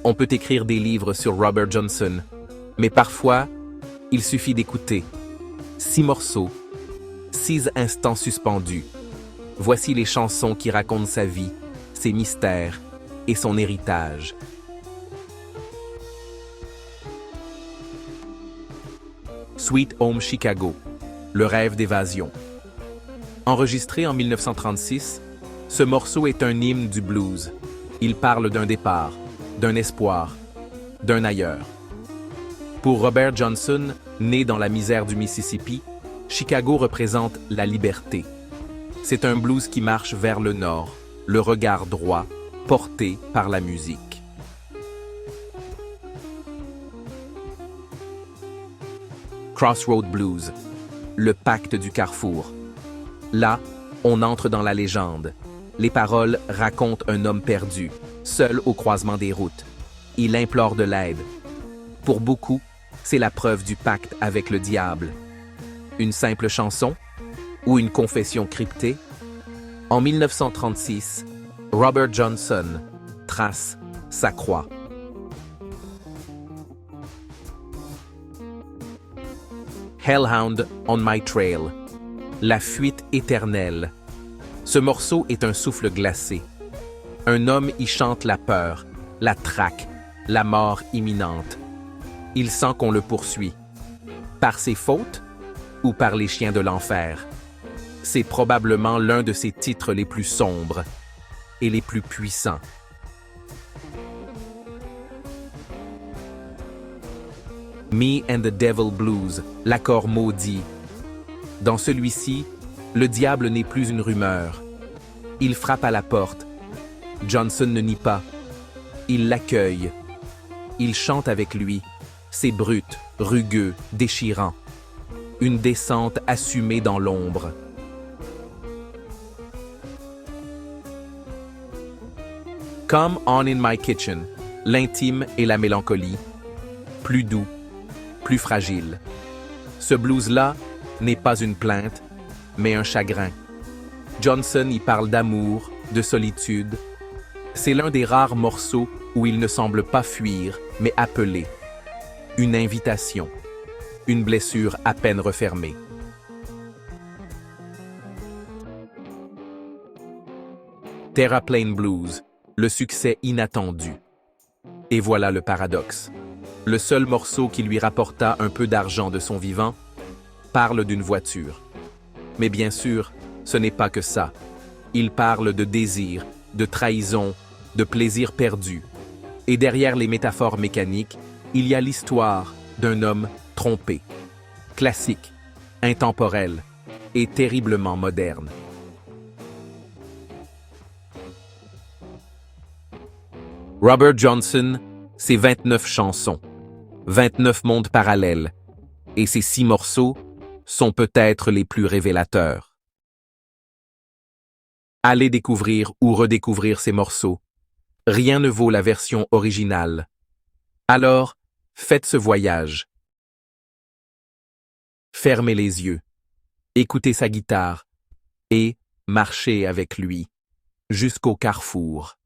On peut écrire des livres sur Robert Johnson, mais parfois, il suffit d'écouter. 6 morceaux, 6 instants suspendus. Voici les chansons qui racontent sa vie, ses mystères et son héritage. Sweet Home Chicago, le rêve d'évasion. Enregistré en 1936, ce morceau est un hymne du blues. Il parle d'un départ, d'un espoir, d'un ailleurs. Pour Robert Johnson, né dans la misère du Mississippi, Chicago représente la liberté. C'est un blues qui marche vers le nord, le regard droit, porté par la musique. Crossroad Blues, le pacte du carrefour. Là, on entre dans la légende. Les paroles racontent un homme perdu, seul au croisement des routes. Il implore de l'aide. Pour beaucoup, c'est la preuve du pacte avec le diable. Une simple chanson ou une confession cryptée? En 1936, Robert Johnson trace sa croix. Hellhound on my trail, la fuite éternelle. Ce morceau est un souffle glacé. Un homme y chante la peur, la traque, la mort imminente. Il sent qu'on le poursuit. Par ses fautes ou par les chiens de l'enfer? C'est probablement l'un de ses titres les plus sombres et les plus puissants. Me and the Devil Blues, l'accord maudit. Dans celui-ci, le diable n'est plus une rumeur. Il frappe à la porte. Johnson ne nie pas. Il l'accueille. Il chante avec lui. C'est brut, rugueux, déchirant. Une descente assumée dans l'ombre. Come on in my kitchen, l'intime et la mélancolie. Plus doux, plus fragile. Ce blues-là n'est pas une plainte, mais un chagrin. Johnson y parle d'amour, de solitude. C'est l'un des rares morceaux où il ne semble pas fuir, mais appeler. Une invitation, une blessure à peine refermée. Terraplane Blues, le succès inattendu. Et voilà le paradoxe. Le seul morceau qui lui rapporta un peu d'argent de son vivant parle d'une voiture. Mais bien sûr, ce n'est pas que ça. Il parle de désir, de trahison, de plaisir perdu. Et derrière les métaphores mécaniques, il y a l'histoire d'un homme trompé. Classique, intemporel et terriblement moderne. Robert Johnson, c'est 29 chansons, 29 mondes parallèles, et ces 6 morceaux sont peut-être les plus révélateurs. Allez découvrir ou redécouvrir ces morceaux. Rien ne vaut la version originale. Alors, faites ce voyage. Fermez les yeux, écoutez sa guitare et marchez avec lui jusqu'au carrefour.